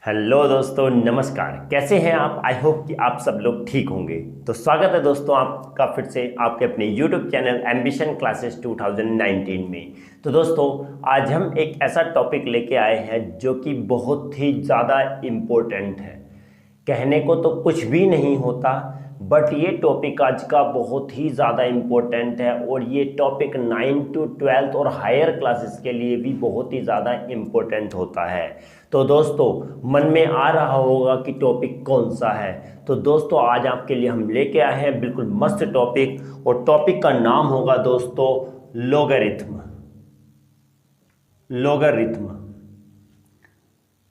Hello दोस्तों, नमस्कार। कैसे हैं आप? आई होप कि आप सब लोग ठीक होंगे। तो स्वागत है दोस्तों आपका फिर से आपके अपने यूट्यूब चैनल एम्बिशन क्लासेस 2019 में। तो दोस्तों आज हम एक ऐसा टॉपिक लेके आए हैं जो कि बहुत ही ज़्यादा इम्पोर्टेंट है। कहने को तो कुछ भी नहीं होता, बट ये टॉपिक आज का बहुत ही ज़्यादा इम्पोर्टेंट है और ये टॉपिक 9 to 12 और हायर क्लासेस के लिए भी बहुत ही ज़्यादा इम्पोर्टेंट होता है। तो दोस्तों मन में आ रहा होगा कि टॉपिक कौन सा है। तो दोस्तों आज आपके लिए हम लेके आए हैं बिल्कुल मस्त टॉपिक, और टॉपिक का नाम होगा दोस्तों लॉगरिथम। लॉगरिथम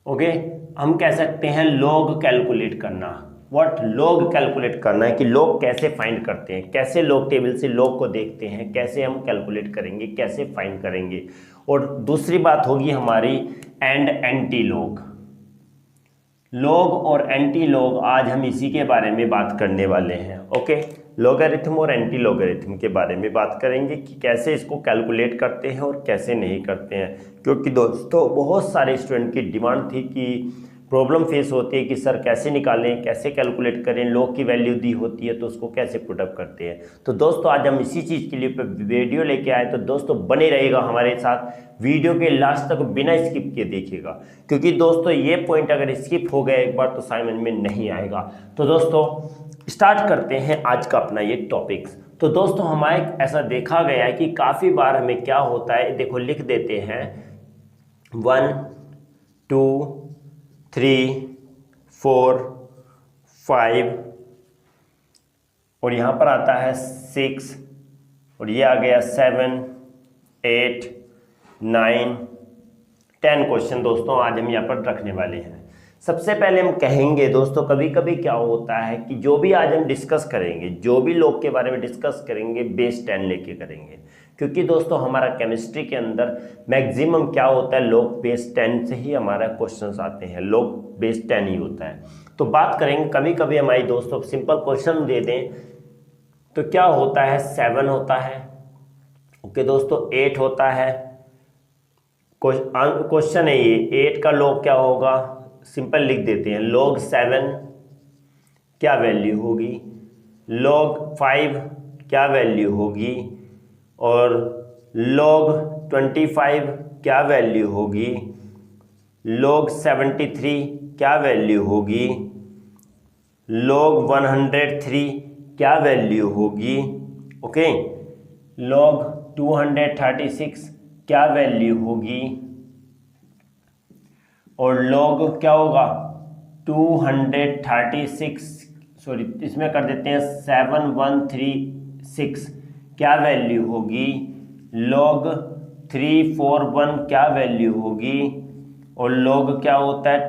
ओके, हम कह सकते हैं लॉग कैलकुलेट करना। व्हाट लॉग कैलकुलेट करना है कि लॉग कैसे फाइंड करते हैं, कैसे लॉग टेबल से लॉग को देखते हैं, कैसे हम कैलकुलेट करेंगे, कैसे फाइंड करेंगे। और दूसरी बात होगी हमारी एंड एंटी लॉग। लॉग और एंटी लॉग आज हम इसी के बारे में बात करने वाले हैं। ओके, लॉगरिथम और एंटी लॉगरिथम के बारे में बात करेंगे कि कैसे इसको कैलकुलेट करते हैं और कैसे नहीं करते हैं। क्योंकि दोस्तों बहुत सारे स्टूडेंट की डिमांड थी कि प्रॉब्लम फेस होती है कि सर कैसे निकालें, कैसे कैलकुलेट करें, लॉग की वैल्यू दी होती है तो उसको कैसे पुट अप करते हैं। तो दोस्तों आज हम इसी चीज़ के लिए वीडियो लेके आए। तो दोस्तों बने रहेगा हमारे साथ, वीडियो के लास्ट तक बिना स्किप किए देखिएगा, क्योंकि दोस्तों ये पॉइंट अगर स्किप हो गया एक बार तो समझ में नहीं आएगा। तो दोस्तों स्टार्ट करते हैं आज का अपना ये टॉपिक्स। तो दोस्तों हमारे ऐसा देखा गया है कि काफ़ी बार हमें क्या होता है, देखो लिख देते हैं 1 2 3 4 5 और यहाँ पर आता है 6 और ये आ गया 7 8 9 10 क्वेश्चन दोस्तों आज हम यहाँ पर रखने वाले हैं। सबसे पहले हम कहेंगे दोस्तों कभी कभी क्या होता है कि जो भी आज हम डिस्कस करेंगे, जो भी लॉग के बारे में डिस्कस करेंगे बेस 10 लेके करेंगे। क्योंकि दोस्तों हमारा केमिस्ट्री के अंदर मैक्सिमम क्या होता है, लॉग बेस 10 से ही हमारा क्वेश्चंस आते हैं, लॉग बेस 10 ही होता है। तो बात करेंगे कभी कभी हमारी दोस्तों सिंपल क्वेश्चन दे दें तो क्या होता है, 7 होता है। ओके दोस्तों 8 होता है। क्वेश्चन है ये 8 का लॉग क्या होगा, सिंपल लिख देते हैं log 7 क्या वैल्यू होगी, log 5 क्या वैल्यू होगी, और log 25 क्या वैल्यू होगी, log 73 क्या वैल्यू होगी, log 103 क्या वैल्यू होगी, ओके, log 236 क्या वैल्यू होगी, और log क्या होगा 236, सॉरी इसमें कर देते हैं 7136 क्या वैल्यू होगी, log 341 क्या वैल्यू होगी, और log क्या होता है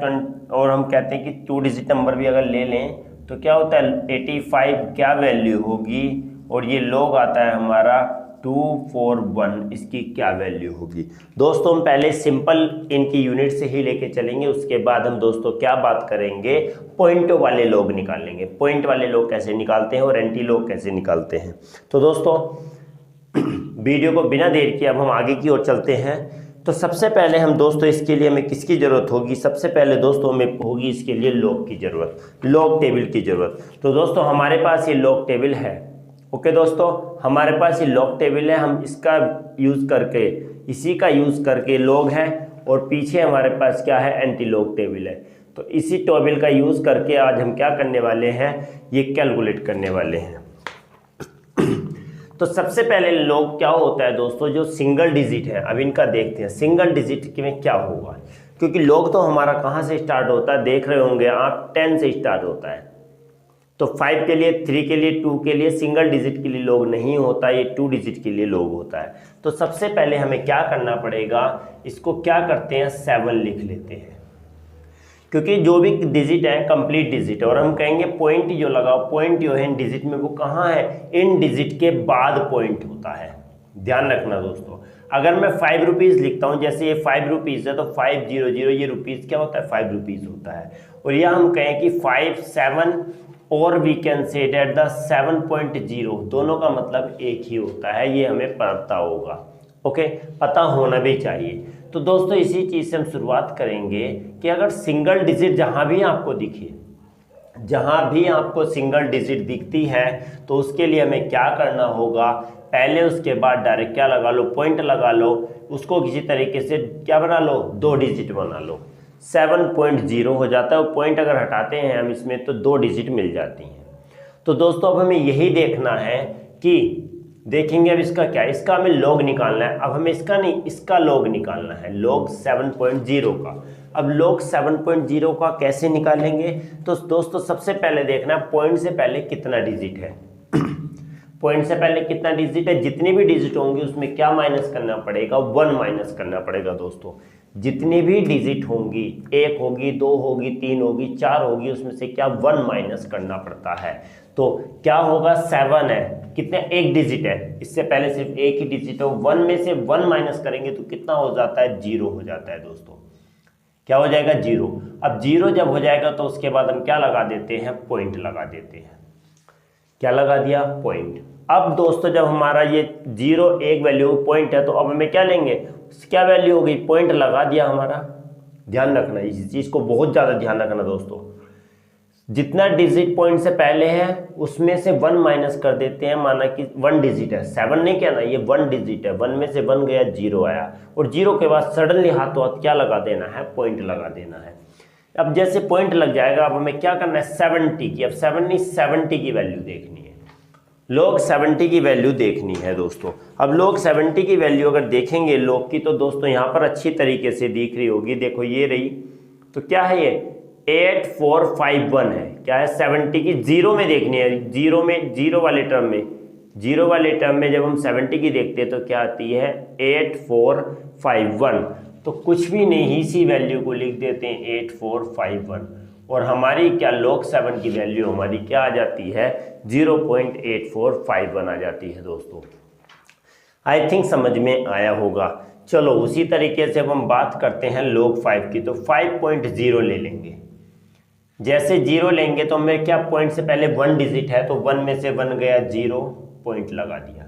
और हम कहते हैं कि 2 डिजिट नंबर भी अगर ले लें तो क्या होता है 85 क्या वैल्यू होगी, और ये log आता है हमारा 241, इसकी क्या वैल्यू होगी। दोस्तों हम पहले सिंपल इनकी यूनिट से ही लेके चलेंगे, उसके बाद हम दोस्तों क्या बात करेंगे, पॉइंट वाले लॉग निकालेंगे। पॉइंट वाले लॉग कैसे निकालते हैं और एंटी लॉग कैसे निकालते हैं। तो दोस्तों वीडियो को बिना देर किए अब हम आगे की ओर चलते हैं। तो सबसे पहले हम दोस्तों इसके लिए हमें किसकी ज़रूरत होगी, सबसे पहले दोस्तों हमें होगी इसके लिए लॉग की ज़रूरत, लॉग टेबल की ज़रूरत। तो दोस्तों हमारे पास ये लॉग टेबल है। ओके दोस्तों हमारे पास ये लॉग टेबल है, हम इसका यूज़ करके, इसी का यूज़ करके लॉग है, और पीछे हमारे पास क्या है, एंटी लॉग टेबल है। तो इसी टेबल का यूज़ करके आज हम क्या करने वाले हैं, ये कैलकुलेट करने वाले हैं। तो सबसे पहले लॉग क्या होता है दोस्तों, जो सिंगल डिजिट है, अब इनका देखते हैं सिंगल डिजिट में क्या होगा। क्योंकि लॉग तो हमारा कहाँ से स्टार्ट होता है, देख रहे होंगे आप 10 से स्टार्ट होता है। तो 5 के लिए, 3 के लिए, 2 के लिए सिंगल डिजिट के लिए लॉग नहीं होता, ये 2 डिजिट के लिए लॉग होता है। तो सबसे पहले हमें क्या करना पड़ेगा, इसको क्या करते हैं 7 लिख लेते हैं, क्योंकि जो भी डिजिट है कंप्लीट डिजिट, और हम कहेंगे पॉइंट जो लगाओ, पॉइंट जो है इन डिजिट में वो कहाँ है, इन डिजिट के बाद पॉइंट होता है। ध्यान रखना दोस्तों, अगर मैं 5 रुपीज़ लिखता हूँ, जैसे ये 5 रुपीज़ है तो 500 ये रुपीज़ क्या होता है, 5 रुपीज़ होता है। और यह हम कहें कि 5 7 और we can say that the 7.0, दोनों का मतलब एक ही होता है, ये हमें पता होगा। ओके, पता होना भी चाहिए। तो दोस्तों इसी चीज़ से हम शुरुआत करेंगे कि अगर सिंगल डिजिट जहाँ भी आपको दिखे, जहाँ भी आपको सिंगल डिजिट दिखती है तो उसके लिए हमें क्या करना होगा, पहले उसके बाद डायरेक्ट क्या लगा लो, पॉइंट लगा लो, उसको किसी तरीके से क्या बना लो, 2 डिजिट बना लो, 7.0 हो जाता है। और पॉइंट अगर हटाते हैं हम इसमें तो 2 डिजिट मिल जाती हैं। तो दोस्तों अब हमें यही देखना है कि देखेंगे अब इसका क्या है, इसका हमें लॉग निकालना है। अब हमें इसका नहीं, इसका लॉग निकालना है, लॉग 7.0 का। अब लॉग 7.0 का कैसे निकालेंगे, तो दोस्तों सबसे पहले देखना है पॉइंट से पहले कितना डिजिट है। पॉइंट से पहले कितना डिजिट है, जितनी भी डिजिट होंगी उसमें क्या माइनस करना पड़ेगा, 1 माइनस करना पड़ेगा। दोस्तों जितनी भी डिजिट होंगी, 1 होगी, 2 होगी, 3 होगी, 4 होगी, उसमें से क्या 1 माइनस करना पड़ता है। तो क्या होगा, 7 है, कितने, 1 डिजिट है, इससे पहले सिर्फ एक ही डिजिट है, 1 में से 1 माइनस करेंगे तो कितना हो जाता है, 0 हो जाता है। दोस्तों क्या हो जाएगा, 0। अब 0 जब हो जाएगा तो उसके बाद हम क्या लगा देते हैं, पॉइंट लगा देते हैं। क्या लगा दिया, पॉइंट। अब दोस्तों जब हमारा ये 0 एक वैल्यू पॉइंट है तो अब हमें क्या लेंगे, क्या वैल्यू हो गई, पॉइंट लगा दिया हमारा। ध्यान रखना इस चीज़ को, बहुत ज़्यादा ध्यान रखना दोस्तों। जितना डिजिट पॉइंट से पहले है उसमें से 1 माइनस कर देते हैं। माना कि 1 डिजिट है, 7 नहीं कहना, ये 1 डिजिट है, 1 में से 1 गया, 0 आया, और 0 के बाद सडनली हाथों हाथ क्या लगा देना है, पॉइंट लगा देना है। अब जैसे पॉइंट लग जाएगा, अब हमें क्या करना है, 70 की, अब 7 नहीं 70 की वैल्यू देखनी है, log 70 की वैल्यू देखनी है दोस्तों। अब log 70 की वैल्यू अगर देखेंगे log की, तो दोस्तों यहाँ पर अच्छी तरीके से दिख रही होगी, देखो ये रही। तो क्या है ये, 8451 है, क्या है, 70 की, 0 में देखनी है, 0 में, 0 वाले टर्म में, 0 वाले टर्म में जब हम 70 की देखते हैं तो क्या आती है, 8451। तो कुछ भी नहीं, इसी वैल्यू को लिख देते हैं 8451, और हमारी क्या log 7 की वैल्यू हमारी क्या आ जाती है, 0.8451 आ जाती है। दोस्तों आई थिंक समझ में आया होगा। चलो उसी तरीके से अब हम बात करते हैं log 5 की, तो 5.0 ले लेंगे। जैसे 0 लेंगे तो हमें क्या, पॉइंट से पहले 1 डिजिट है तो 1 में से 1 गया, 0, पॉइंट लगा दिया,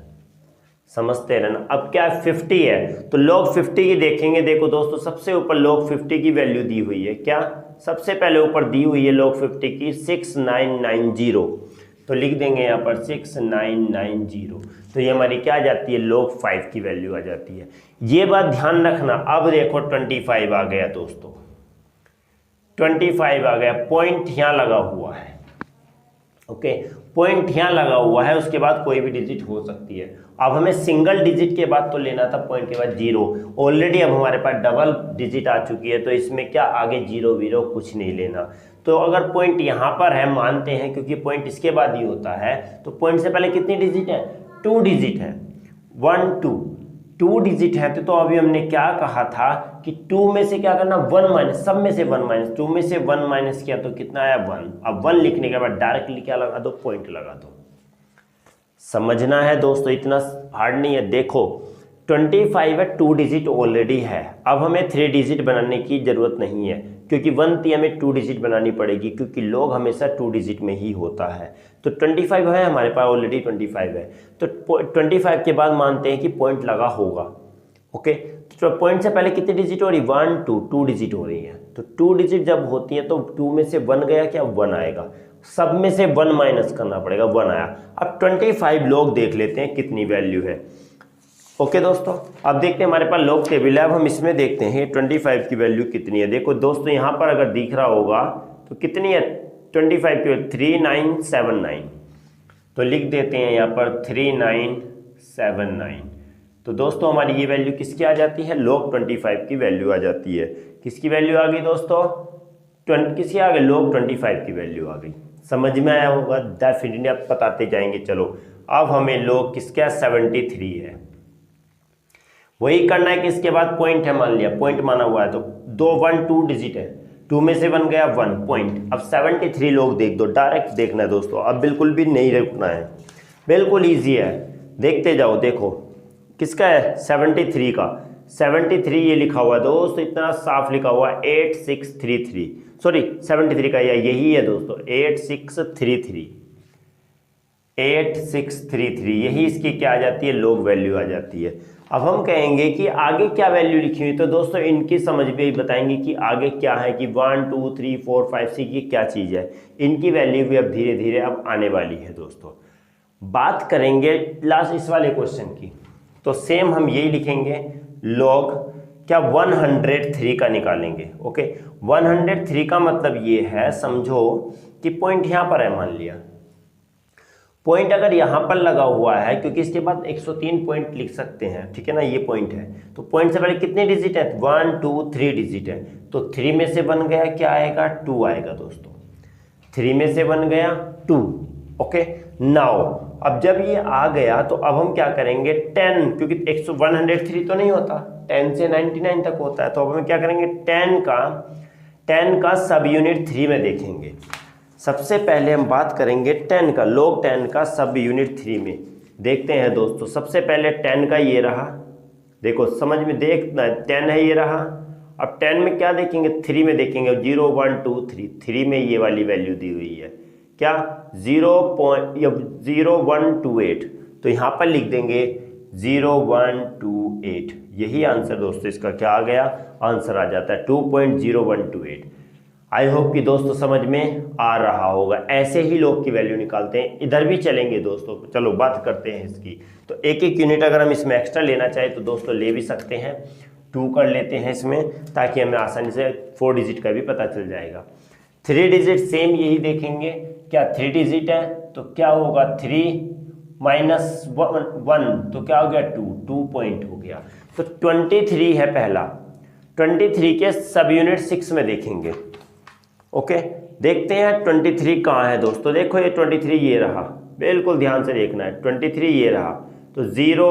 समझते रहना। अब क्या 50 है तो log 50 की देखेंगे। देखो दोस्तों सबसे ऊपर log 50 की वैल्यू दी हुई है, क्या सबसे पहले ऊपर दी हुई है log 50 की 6990, तो लिख देंगे यहाँ पर 6990। तो ये हमारी क्या आ जाती है, log 5 की वैल्यू आ जाती है। ये बात ध्यान रखना। अब देखो 25 आ गया दोस्तों, 25 आ गया, पॉइंट यहाँ लगा हुआ है, ओके, पॉइंट यहाँ लगा हुआ है, उसके बाद कोई भी डिजिट हो सकती है। अब हमें सिंगल डिजिट के बाद तो लेना था पॉइंट के बाद 0, ऑलरेडी अब हमारे पास डबल डिजिट आ चुकी है, तो इसमें क्या आगे 0 वीरो कुछ नहीं लेना। तो अगर पॉइंट यहाँ पर है, मानते हैं क्योंकि पॉइंट इसके बाद ही होता है, तो पॉइंट से पहले कितनी डिजिट है, 2 डिजिट है, 1 2 डिजिट है। तो अभी हमने क्या कहा था कि 2 में से क्या करना, 1 माइनस, सब में से 1 माइनस, 2 में से 1 माइनस किया तो कितना आया, 1। अब 1 लिखने के बाद डायरेक्टली क्या लगा दो, पॉइंट लगा दो। समझना है दोस्तों, इतना हार्ड नहीं है। देखो 25 है, 2 डिजिट ऑलरेडी है, अब हमें 3 डिजिट बनाने की जरूरत नहीं है, क्योंकि 1 थी हमें 2 डिजिट बनानी पड़ेगी, क्योंकि log हमेशा 2 डिजिट में ही होता है। तो 25 है हमारे पास, ऑलरेडी 25 है, तो 25 के बाद मानते हैं कि पॉइंट लगा होगा, ओके। तो पॉइंट से पहले कितनी डिजिट हो रही, 1 2 डिजिट हो रही है। तो 2 डिजिट जब होती है तो 2 में से 1 गया, क्या 1 आएगा, सब में से 1 माइनस करना पड़ेगा, 1 आया। अब 25 log देख लेते हैं कितनी वैल्यू है, ओके दोस्तों। अब देखते हैं हमारे पास log टेबल है, अब हम इसमें देखते हैं 25 की वैल्यू कितनी है। देखो दोस्तों यहाँ पर अगर दिख रहा होगा तो कितनी है, 25 की 3979, तो लिख देते हैं यहाँ पर 3979। तो दोस्तों हमारी ये वैल्यू किसकी आ जाती है, log 25 की वैल्यू आ जाती है। किसकी वैल्यू आ गई दोस्तों, किसकी आ गई, log 25 की वैल्यू आ गई। समझ में आया होगा, डेफिनेटली आप बताते जाएंगे। चलो अब हमें log किसका 73 है, वही करना है कि इसके बाद पॉइंट है, मान लिया पॉइंट माना हुआ है, तो 2 डिजिट है, 2 में से 1 गया, 1 पॉइंट। अब 73 log देख दो, डायरेक्ट देखना है दोस्तों, अब बिल्कुल भी नहीं रुकना है, बिल्कुल ईजी है, देखते जाओ। देखो किसका है, 73 का, 73 ये लिखा हुआ है दोस्तों, इतना साफ लिखा हुआ है 8633, सॉरी 73 का यही है दोस्तों, 8633, यही इसकी क्या आ जाती है, log वैल्यू आ जाती है। अब हम कहेंगे कि आगे क्या वैल्यू लिखी हुई, तो दोस्तों इनकी समझ भी बताएंगे कि आगे क्या है, कि 1 2 3 4 5 6 ये क्या चीज़ है, इनकी वैल्यू भी अब धीरे धीरे अब आने वाली है दोस्तों। बात करेंगे लास्ट इस वाले क्वेश्चन की, तो सेम हम यही लिखेंगे, लॉग क्या 103 का निकालेंगे। ओके, 103 का मतलब ये है, समझो कि पॉइंट यहाँ पर है, मान लिया पॉइंट अगर यहाँ पर लगा हुआ है, क्योंकि इसके बाद 103 पॉइंट लिख सकते हैं, ठीक है ना, ये पॉइंट है, तो पॉइंट से पहले कितने डिजिट है, 1 2 3 डिजिट है, तो 3 में से बन गया क्या आएगा, 2 आएगा दोस्तों, 3 में से बन गया 2। ओके, नाउ अब जब ये आ गया तो अब हम क्या करेंगे, 10, क्योंकि 103 तो नहीं होता, 10 से 99 तक होता है, तो अब हम क्या करेंगे, 10 का सब यूनिट 3 में देखेंगे। सबसे पहले हम बात करेंगे 10 का, log 10 का सब यूनिट 3 में देखते हैं दोस्तों। सबसे पहले 10 का ये रहा, देखो समझ में देखना, 10 है ये रहा। अब 10 में क्या देखेंगे, 3 में देखेंगे, 0 1 2 3, 3 में ये वाली वैल्यू दी हुई है क्या, 0.0128, तो यहाँ पर लिख देंगे 0128। यही आंसर दोस्तों इसका क्या आ गया, आंसर आ जाता है 2.0128। आई होप कि दोस्तों समझ में आ रहा होगा। ऐसे ही लोग की वैल्यू निकालते हैं, इधर भी चलेंगे दोस्तों। चलो बात करते हैं इसकी, तो एक एक यूनिट अगर हम इसमें एक्स्ट्रा लेना चाहे तो दोस्तों ले भी सकते हैं, 2 कर लेते हैं इसमें, ताकि हमें आसानी से 4 डिजिट का भी पता चल जाएगा। 3 डिजिट सेम यही देखेंगे, क्या 3 डिजिट है तो क्या होगा, 3 माइनस 1 तो क्या हो गया, 2 पॉइंट हो गया। तो 23 है पहला, 23 के सब यूनिट 6 में देखेंगे। ओके, देखते हैं 23 कहाँ है दोस्तों। देखो ये 23 ये रहा, बिल्कुल ध्यान से देखना है, 23 ये रहा, तो 0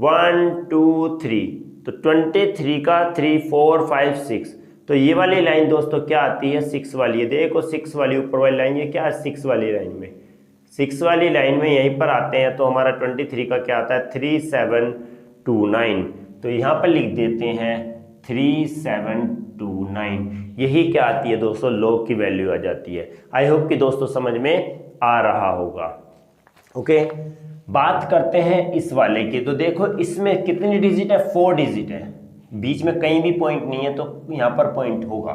1 2 3, तो 23 का 3 4 5 6, तो ये वाली लाइन दोस्तों क्या आती है, 6 वाली है। देखो 6 वाली ऊपर वाली लाइन, ये क्या है, 6 वाली लाइन में, 6 वाली लाइन में यहीं पर आते हैं, तो हमारा 23 का क्या आता है, 3729, तो यहाँ पर लिख देते हैं 3729। यही क्या आती है दोस्तों, log की वैल्यू आ जाती है। आई होप कि दोस्तों समझ में आ रहा होगा। ओके, बात करते हैं इस वाले की, तो देखो इसमें कितनी डिजिट है, 4 डिजिट है, बीच में कहीं भी पॉइंट नहीं है, तो यहाँ पर पॉइंट होगा।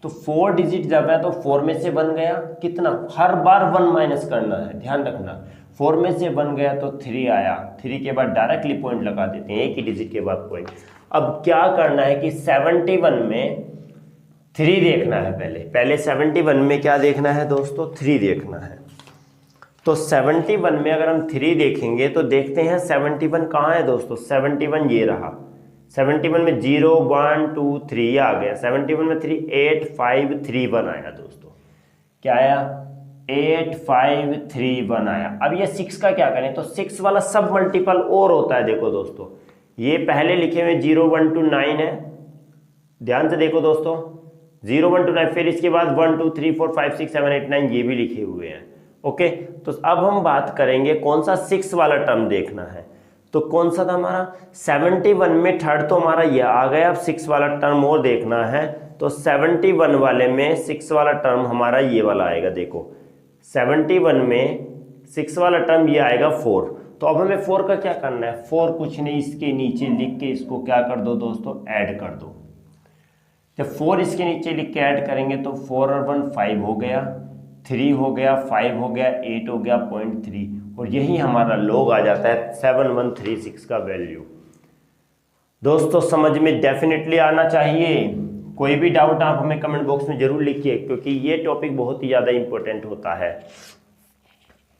तो 4 डिजिट जब है तो 4 में से बन गया कितना, हर बार 1 माइनस करना है, ध्यान रखना। 4 में से बन गया तो 3 आया, 3 के बाद डायरेक्टली पॉइंट लगा देते हैं, एक ही डिजिट के बाद पॉइंट। अब क्या करना है कि 71 में 3 देखना है, पहले 71 में क्या देखना है दोस्तों, 3 देखना है। तो 71 में अगर हम 3 देखेंगे तो देखते हैं 71 कहाँ है दोस्तों, 71 ये रहा, 71 में 0 1 2 3 आ गया, 71 में 3 8 5 3 1 आया दोस्तों, क्या आया, 8 5 3 1 आया। अब ये 6 का क्या करें, तो 6 वाला सब मल्टीपल और होता है। देखो दोस्तों ये पहले लिखे हुए 0 1 2 9 है, ध्यान से देखो दोस्तों, 0 1 2 9, फिर इसके बाद 1 2 3 4 5 6 7 8 9 ये भी लिखे हुए हैं। ओके, तो अब हम बात करेंगे कौन सा 6 वाला टर्म देखना है, तो कौन सा था हमारा, 71 में थर्ड तो हमारा ये आ गया। अब 6 वाला टर्म और देखना है, तो 71 वाले में 6 वाला टर्म हमारा ये वाला आएगा। देखो 71 में 6 वाला टर्म ये आएगा 4, तो अब हमें 4 का क्या करना है, 4 कुछ नहीं, इसके नीचे लिख के इसको क्या कर दो दोस्तों, ऐड कर दो। जब 4 इसके नीचे लिख के ऐड करेंगे तो 4 और 1 5 हो गया, 3 हो गया, 5 हो गया, 8 हो गया, 0.3, और यही हमारा log आ जाता है 7136 का वैल्यू। दोस्तों समझ में डेफिनेटली आना चाहिए। कोई भी डाउट आप हमें कमेंट बॉक्स में जरूर लिखिए, क्योंकि ये टॉपिक बहुत ही ज़्यादा इंपॉर्टेंट होता है।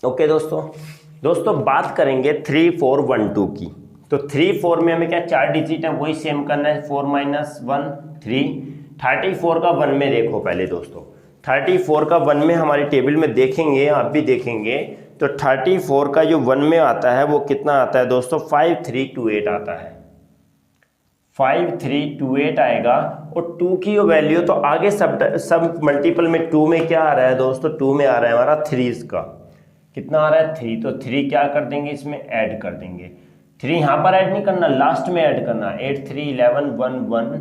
ओके दोस्तों बात करेंगे 3 4 1 2 की। तो 3 4 में हमें क्या 4 डिजिट है, वही सेम करना है, 4 माइनस 1 3। 34 का 1 में देखो पहले दोस्तों, 34 का 1 में हमारी टेबल में देखेंगे, आप भी देखेंगे, तो 34 का जो 1 में आता है वो कितना आता है दोस्तों, 5328 आता है, 5328 आएगा। और 2 की वैल्यू तो आगे सब मल्टीपल में 2 में क्या आ रहा है दोस्तों, 2 में आ रहा है हमारा 3 इसका, कितना आ रहा है 3, तो 3 क्या कर देंगे इसमें ऐड कर देंगे। 3 यहाँ पर ऐड नहीं करना, लास्ट में ऐड करना, 8 3 11 1 1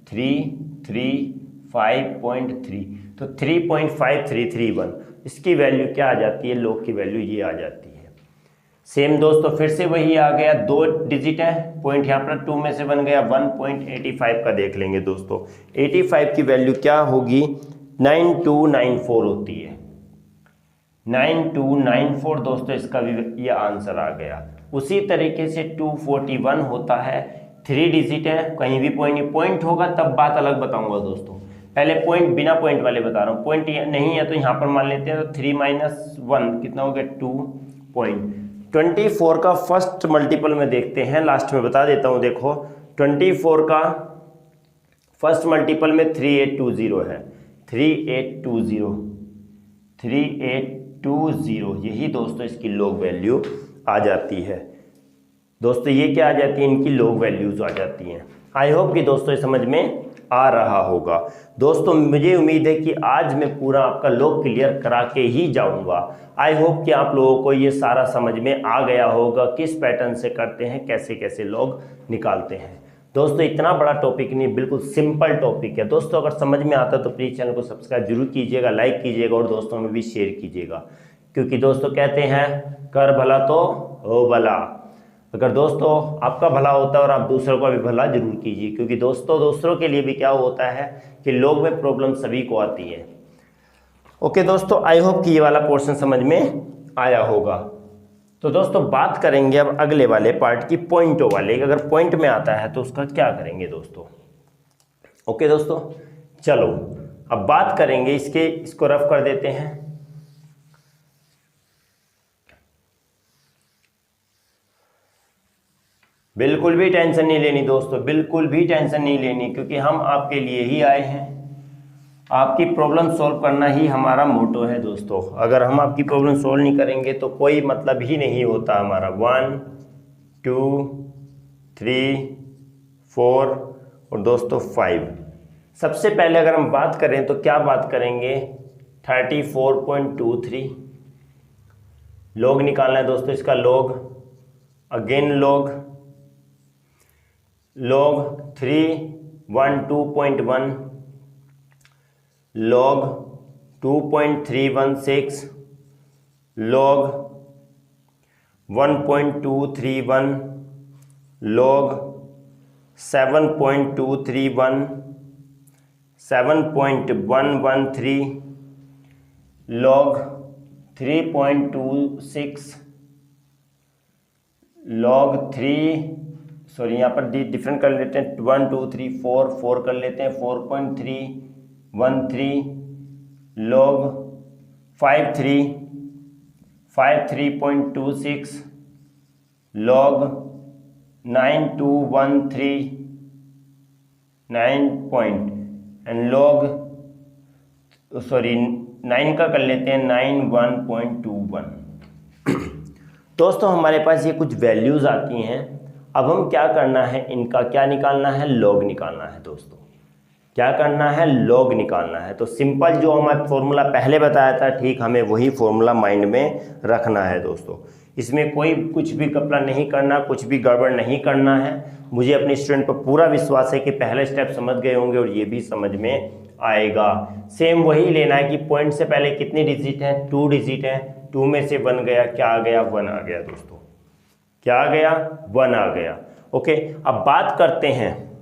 3 3 5.3, तो 3.5331 इसकी वैल्यू क्या आ जाती है, log की वैल्यू ये आ जाती है। सेम दोस्तों फिर से वही आ गया, 2 डिजिट है, पॉइंट यहाँ पर 2 में से बन गया 1.85 का देख लेंगे दोस्तों। 85 की वैल्यू क्या होगी, 9294 होती है, 9294 दोस्तों इसका भी ये आंसर आ गया। उसी तरीके से 241 होता है, 3 डिजिट है, कहीं भी पॉइंट नहीं, पॉइंट होगा तब बात अलग बताऊंगा दोस्तों, पहले पॉइंट बिना पॉइंट वाले बता रहा हूँ। पॉइंट नहीं है तो यहाँ पर मान लेते हैं, तो 3 - 1 कितना हो गया 2 पॉइंट। 24 का फर्स्ट मल्टीपल में देखते हैं, लास्ट में बता देता हूँ। देखो 24 का फर्स्ट मल्टीपल में 3820 है, 3820 यही दोस्तों इसकी लॉग वैल्यू आ जाती है। दोस्तों ये क्या आ जाती है, इनकी लॉग वैल्यूज आ जाती हैं। आई होप कि दोस्तों ये समझ में आ रहा होगा। दोस्तों मुझे उम्मीद है कि आज मैं पूरा आपका लॉग क्लियर करा के ही जाऊंगा। आई होप कि आप लोगों को ये सारा समझ में आ गया होगा, किस पैटर्न से करते हैं, कैसे कैसे लॉग निकालते हैं। दोस्तों इतना बड़ा टॉपिक नहीं, बिल्कुल सिंपल टॉपिक है दोस्तों। अगर समझ में आता तो प्लीज़ चैनल को सब्सक्राइब जरूर कीजिएगा, लाइक कीजिएगा और दोस्तों में भी शेयर कीजिएगा, क्योंकि दोस्तों कहते हैं कर भला तो हो भला। अगर दोस्तों आपका भला होता है और आप दूसरों का भी भला जरूर कीजिए, क्योंकि दोस्तों दूसरों के लिए भी क्या होता है कि लोग में प्रॉब्लम सभी को आती है। ओके दोस्तों, आई होप कि ये वाला पोर्शन समझ में आया होगा। तो दोस्तों बात करेंगे अब अगले वाले पार्ट की, पॉइंटों वाले। अगर पॉइंट में आता है तो उसका क्या करेंगे दोस्तों। ओके दोस्तों, चलो अब बात करेंगे इसको रफ कर देते हैं। बिल्कुल भी टेंशन नहीं लेनी दोस्तों, बिल्कुल भी टेंशन नहीं लेनी, क्योंकि हम आपके लिए ही आए हैं। आपकी प्रॉब्लम सॉल्व करना ही हमारा मोटो है दोस्तों। अगर हम आपकी प्रॉब्लम सॉल्व नहीं करेंगे तो कोई मतलब ही नहीं होता हमारा। 1 2 3 4 और दोस्तों 5। सबसे पहले अगर हम बात करें तो क्या बात करेंगे, 34.23 लॉग निकालना है दोस्तों। इसका log, again log 312.1, log 2.316, log 1.231, log 7.231, 7.113, log 3.26, log 3 sorry यहाँ पर डिफरेंट कर लेते हैं, 1 2 3 4 कर लेते हैं, 4.313, log 53.26, log 9213 एंड log 9 का कर लेते हैं 91.21। दोस्तों हमारे पास ये कुछ वैल्यूज आती हैं। अब हम क्या करना है, इनका क्या निकालना है, लॉग निकालना है दोस्तों। क्या करना है, लॉग निकालना है। तो सिंपल जो हमारा फॉर्मूला पहले बताया था, ठीक हमें वही फॉर्मूला माइंड में रखना है दोस्तों। इसमें कोई कुछ भी कपड़ा नहीं करना, कुछ भी गड़बड़ नहीं करना है। मुझे अपने स्टूडेंट पर पूरा विश्वास है कि पहले स्टेप समझ गए होंगे और ये भी समझ में आएगा। सेम वही लेना है कि पॉइंट से पहले कितनी डिजिट है, 2 डिजिट है, 2 में से 1 गया, क्या आ गया, 1 आ गया दोस्तों। क्या आ गया, 1 आ गया। ओके, अब बात करते हैं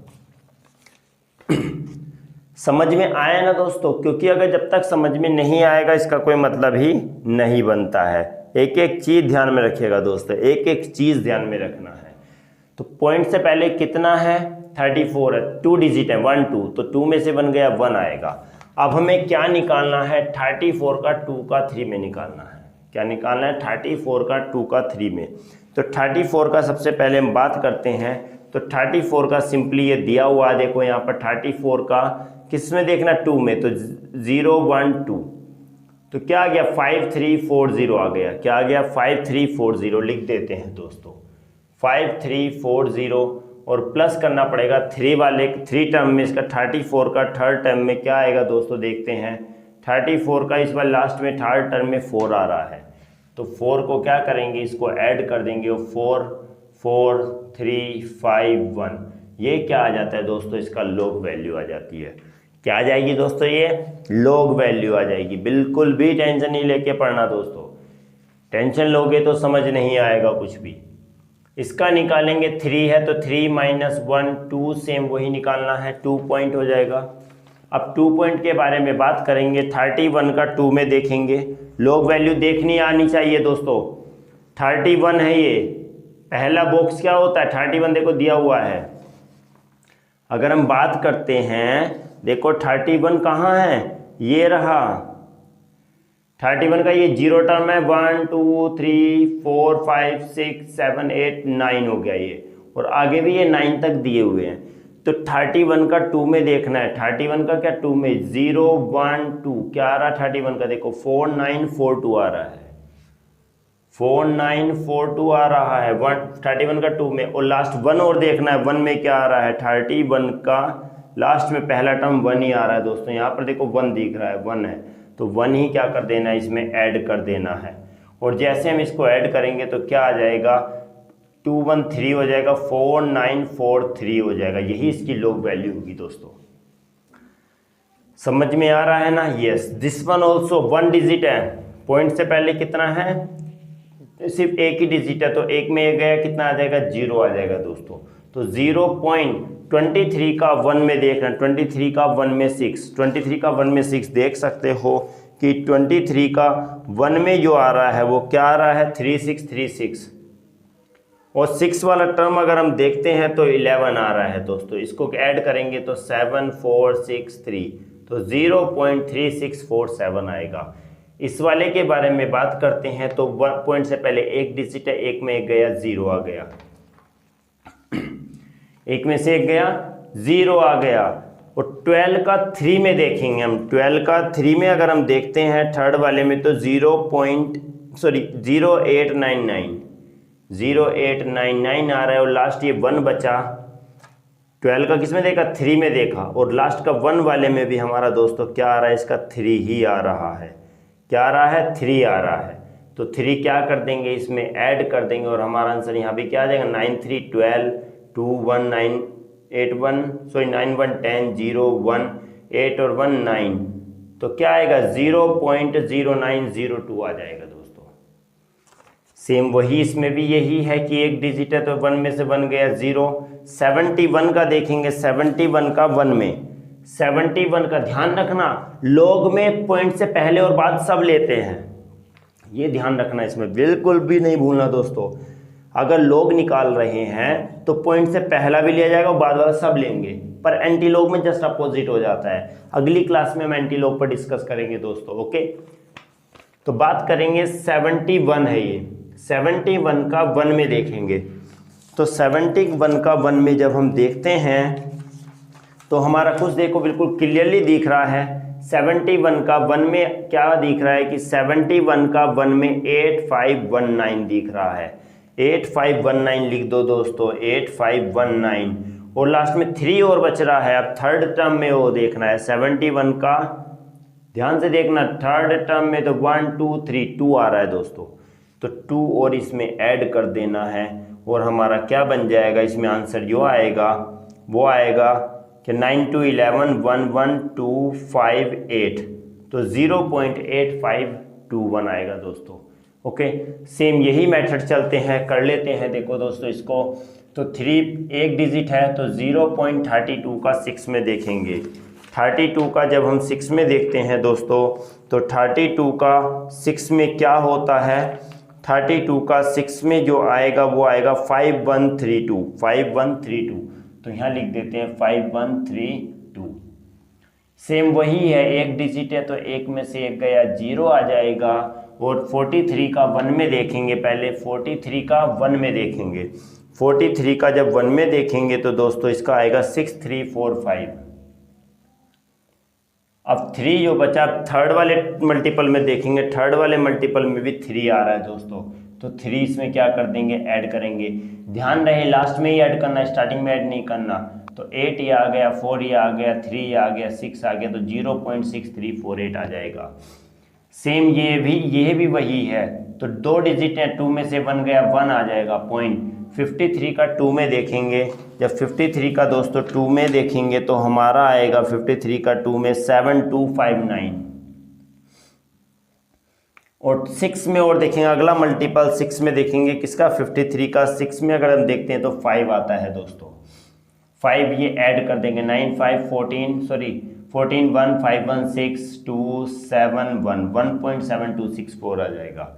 समझ में आया ना दोस्तों, क्योंकि अगर जब तक समझ में नहीं आएगा इसका कोई मतलब ही नहीं बनता है। एक एक चीज ध्यान में रखिएगा दोस्तों, एक एक चीज ध्यान में रखना है। तो पॉइंट से पहले कितना है, 34 है, 2 डिजिट है, 1 2, तो 2 में से 1 गया, 1 आएगा। अब हमें क्या निकालना है, 34 का 2 का 3 में निकालना है। क्या निकालना है, 34 का 2 का 3 में। तो 34 का सबसे पहले हम बात करते हैं। तो 34 का सिंपली ये दिया हुआ, देखो यहाँ पर 34 का किस में देखना, 2 में, तो 0 1 2, तो क्या आ गया, 5340 आ गया। क्या आ गया, 5340 लिख देते हैं दोस्तों, 5340 और प्लस करना पड़ेगा 3 टर्म में। इसका 34 का थर्ड टर्म में क्या आएगा दोस्तों, देखते हैं। 34 का इस बार लास्ट में थर्ड टर्म में 4 आ रहा है, तो 4 को क्या करेंगे, इसको ऐड कर देंगे, और 4 4 3 5 1, ये क्या आ जाता है दोस्तों, इसका लॉग वैल्यू आ जाती है। क्या आ जाएगी दोस्तों, ये लॉग वैल्यू आ जाएगी। बिल्कुल भी टेंशन नहीं लेके पढ़ना दोस्तों, टेंशन लोगे तो समझ नहीं आएगा कुछ भी। इसका निकालेंगे 3 है तो 3 माइनस 1 2, सेम वही निकालना है, 2 पॉइंट हो जाएगा। अब 2 पॉइंट के बारे में बात करेंगे, 31 का 2 में देखेंगे, लॉग वैल्यू देखनी आनी चाहिए दोस्तों। 31 है, ये पहला बॉक्स क्या होता है 31 देखो दिया हुआ है। अगर हम बात करते हैं देखो 31 कहाँ है, ये रहा 31 का ये जीरो टर्म है, 1 2 3 4 5 6 7 8 9 हो गया ये, और आगे भी ये 9 तक दिए हुए हैं। तो 31 का 2 में देखना है, 31 का क्या 2 में 0 1 2 क्या आ रहा है 31 का देखो 4 9 4 2 आ रहा है, 4 9 4 2 आ रहा है 31 का 2 में। और लास्ट 1 और देखना है, 1 में क्या आ रहा है 31 का लास्ट में पहला टर्म 1 ही आ रहा है दोस्तों। यहाँ पर देखो 1 दिख रहा है, 1 है तो 1 ही क्या कर देना है इसमें ऐड कर देना है। और जैसे हम इसको ऐड करेंगे तो क्या आ जाएगा 2 1 3 हो जाएगा, 4 9 4 3 हो जाएगा, यही इसकी लॉग वैल्यू होगी दोस्तों। समझ में आ रहा है ना? Yes, this one also 1 digit है, पॉइंट से पहले कितना है सिर्फ एक ही डिजिट है, तो एक में गया कितना आ जाएगा 0 आ जाएगा दोस्तों। तो 0.23 का 1 में देखना, 23 का 1 में 6, 23 का 1 में 6 देख सकते हो कि 23 का 1 में जो आ रहा है वो क्या आ रहा है 3636, और 6 वाला टर्म अगर हम देखते हैं तो 11 आ रहा है दोस्तों। इसको ऐड करेंगे तो 7463, तो 0.3647 आएगा। इस वाले के बारे में बात करते हैं तो 1 पॉइंट से पहले एक डिजिट है, एक में एक गया 0 आ गया, एक में से एक गया 0 आ गया। और 12 का 3 में देखेंगे हम, 12 का 3 में अगर हम देखते हैं थर्ड वाले में तो 0899 आ रहा है, और लास्ट ये 1 बचा। 12 का किस में देखा 3 में देखा, और लास्ट का 1 वाले में भी हमारा दोस्तों क्या आ रहा है इसका 3 ही आ रहा है, क्या आ रहा है 3 आ रहा है। तो 3 क्या कर देंगे इसमें ऐड कर देंगे, और हमारा आंसर यहाँ भी क्या आ जाएगा 9 3 12 2 1 9 8 1 9 1 10 0 1 8 और 1 9, तो क्या आएगा 0.0902 आ जाएगा दोस्तों। सेम वही इसमें भी यही है कि एक डिजिट है तो 1 में से 1 गया 0। 71 का देखेंगे, 71 का 1 में, 71 का ध्यान रखना लॉग में पॉइंट से पहले और बाद सब लेते हैं, ये ध्यान रखना इसमें बिल्कुल भी नहीं भूलना दोस्तों। अगर लॉग निकाल रहे हैं तो पॉइंट से पहला भी लिया जाएगा और बाद वाला सब लेंगे, पर एंटी लॉग में जस्ट अपोजिट हो जाता है। अगली क्लास में हम एंटी लॉग पर डिस्कस करेंगे दोस्तों, ओके। तो बात करेंगे 71 है ये, 71 का 1 में देखेंगे तो 71 का 1 में जब हम देखते हैं तो हमारा कुछ देखो बिल्कुल क्लियरली दिख रहा है। 71 का 1 में क्या दिख रहा है कि 71 का 1 में 8519 दिख रहा है, 8519 लिख दो दोस्तों, 8519, और लास्ट में 3 और बच रहा है। अब थर्ड टर्म में वो देखना है 71 का, ध्यान से देखना थर्ड टर्म में तो 1 2 3 2 आ रहा है दोस्तों, तो 2 और इसमें ऐड कर देना है, और हमारा क्या बन जाएगा इसमें आंसर जो आएगा वो आएगा कि 9 2 11 1 1 2 5 8, तो 0.8521 आएगा दोस्तों, ओके। सेम यही मेथड चलते हैं, कर लेते हैं। देखो दोस्तों इसको, तो 3 एक डिजिट है तो 0.32 का 6 में देखेंगे, 32 का जब हम 6 में देखते हैं दोस्तों तो 32 का 6 में क्या होता है, 32 का 6 में जो आएगा वो आएगा 5132, 5132, तो यहाँ लिख देते हैं 5132। सेम वही है, एक डिजिट है तो एक में से एक गया 0 आ जाएगा। और 43 का 1 में देखेंगे, पहले 43 का 1 में देखेंगे, 43 का जब 1 में देखेंगे तो दोस्तों इसका आएगा 6345। अब 3 जो बचा थर्ड वाले मल्टीपल में देखेंगे, थर्ड वाले मल्टीपल में भी 3 आ रहा है दोस्तों, तो 3 इसमें क्या कर देंगे ऐड करेंगे। ध्यान रहे लास्ट में ही ऐड करना, स्टार्टिंग में ऐड नहीं करना। तो 8 ये आ गया, 4 ये आ गया, 3 ये आ गया, 6 आ गया, तो 0.6348 आ जाएगा। सेम ये भी वही है, तो 2 डिजिट है, 2 में से 1 गया 1 आ जाएगा पॉइंट। 53 का 2 में देखेंगे, जब 53 का दोस्तों 2 में देखेंगे तो हमारा आएगा 53 का 2 में 7259, और 6 में और देखेंगे, अगला मल्टीपल 6 में देखेंगे किसका, 53 का। 6 में अगर हम देखते हैं तो 5 आता है दोस्तों, 5 ये ऐड कर देंगे, 9 5 14 सॉरी 14 1 5 1 6 2 7 1 1.7264 आ जाएगा।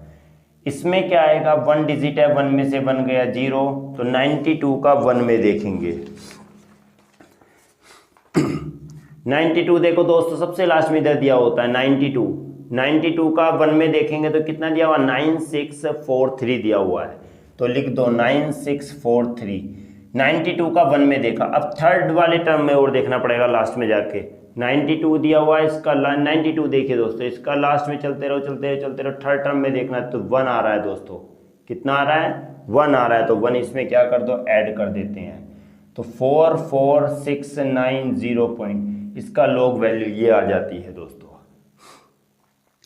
इसमें क्या आएगा, 1 डिजिट है, 1 में से 1 गया 0, तो 92 का 1 में देखेंगे। 92 देखो दोस्तों सबसे लास्ट में इधर दिया होता है 92 का 1 में देखेंगे तो कितना दिया हुआ, 9643 दिया हुआ है, तो लिख दो 9643। 92 का 1 में देखा, अब थर्ड वाले टर्म में और देखना पड़ेगा लास्ट में जाके। 92 दिया हुआ है, इसका 92 देखिए दोस्तों, इसका लास्ट में चलते रहो, थर्ड टर्म में देखना है तो 1 आ रहा है दोस्तों, कितना आ रहा है, 1 आ रहा है, तो 1 इसमें क्या कर दो, ऐड कर देते हैं, तो 44690 पॉइंट, इसका लॉग वैल्यू ये आ जाती है दोस्तों।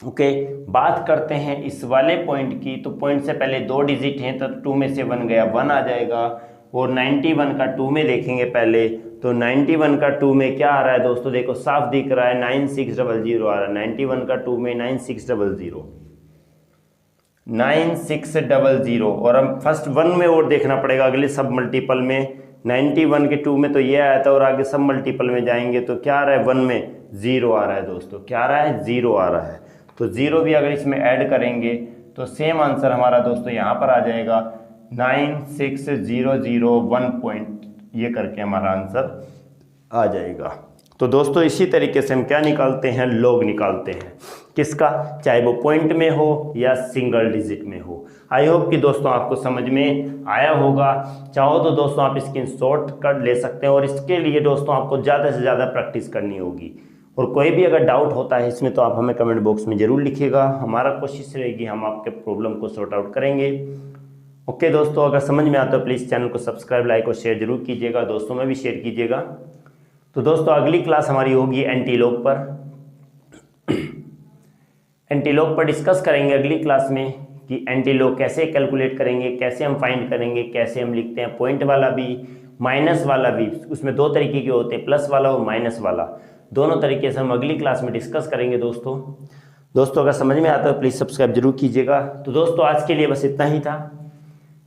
ओके, बात करते हैं इस वाले पॉइंट की, तो पॉइंट से पहले 2 डिजिट हैं, तो 2 में से 1 गया, 1 आ जाएगा। और 91 का 2 में देखेंगे पहले, तो 91 का 2 में क्या आ रहा है दोस्तों, देखो साफ दिख रहा है 9600 आ रहा है, 91 का 2 में 9600, और हम फर्स्ट 1 में और देखना पड़ेगा अगले सब मल्टीपल में। 91 के 2 में तो ये आया था, और आगे सब मल्टीपल में जाएंगे तो क्या आ रहा है, 1 में 0 आ रहा है दोस्तों, क्या आ रहा है, 0 आ रहा है, तो 0 भी अगर इसमें ऐड करेंगे तो सेम आंसर हमारा दोस्तों यहाँ पर आ जाएगा 96001 पॉइंट, ये करके हमारा आंसर आ जाएगा। तो दोस्तों इसी तरीके से हम क्या निकालते हैं, लॉग निकालते हैं, किसका, चाहे वो पॉइंट में हो या सिंगल डिजिट में हो। आई होप कि दोस्तों आपको समझ में आया होगा। चाहो तो दोस्तों आप स्क्रीनशॉट कर ले सकते हैं, और इसके लिए दोस्तों आपको ज़्यादा से ज़्यादा प्रैक्टिस करनी होगी। और कोई भी अगर डाउट होता है इसमें तो आप हमें कमेंट बॉक्स में ज़रूर लिखिएगा, हमारा कोशिश रहेगी हम आपके प्रॉब्लम को सॉर्ट आउट करेंगे। ओके दोस्तों, अगर समझ में आता है तो प्लीज़ चैनल को सब्सक्राइब, लाइक और शेयर जरूर कीजिएगा, दोस्तों में भी शेयर कीजिएगा। तो दोस्तों अगली क्लास हमारी होगी एंटीलॉग पर। एंटीलॉग पर डिस्कस करेंगे अगली क्लास में कि एंटीलॉग कैसे कैलकुलेट करेंगे, कैसे हम फाइंड करेंगे, कैसे हम लिखते हैं, पॉइंट वाला भी माइनस वाला भी, उसमें 2 तरीके के होते हैं, प्लस वाला और माइनस वाला, दोनों तरीके से हम अगली क्लास में डिस्कस करेंगे दोस्तों अगर समझ में आता है प्लीज़ सब्सक्राइब जरूर कीजिएगा। तो दोस्तों आज के लिए बस इतना ही था,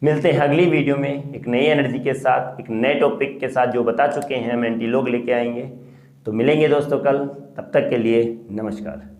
मिलते हैं अगली वीडियो में एक नई एनर्जी के साथ, एक नए टॉपिक के साथ, जो बता चुके हैं हम एंटीलॉग लेके आएंगे। तो मिलेंगे दोस्तों कल, तब तक के लिए नमस्कार।